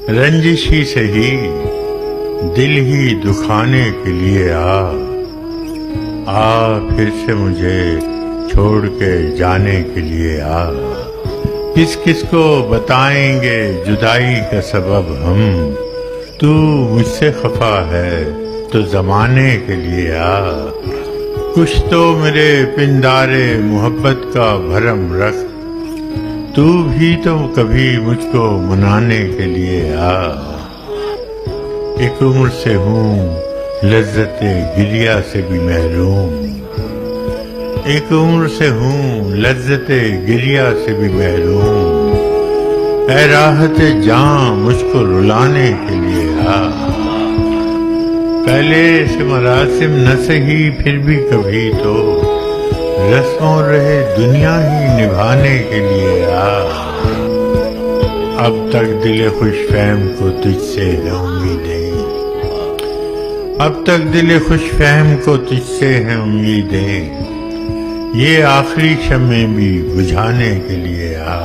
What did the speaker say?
رنجش ہی سہی دل ہی دکھانے کے لیے آ پھر سے مجھے چھوڑ کے جانے کے لیے آ. کس کس کو بتائیں گے جدائی کا سبب ہم، تو مجھ سے خفا ہے تو زمانے کے لیے آ. کچھ تو میرے پندارے محبت کا بھرم رکھ، تو بھی تو کبھی مجھ کو منانے کے لیے آ. ایک عمر سے ہوں لذت گریہ سے بھی محروم، ایک عمر سے ہوں لذت گریہ سے بھی محروم. اے راحت جاں مجھ کو رلانے کے لیے آ. پہلے سے مراسم نہ سہی پھر بھی کبھی تو رسموں رہے دنیا ہی نبھانے کے لیے آ. اب تک دل خوش فہم کو تجھ سے ہے امیدیں، اب تک دل خوش فہم کو تجھ سے ہے امیدیں. یہ آخری شمع بھی بجھانے کے لیے آ.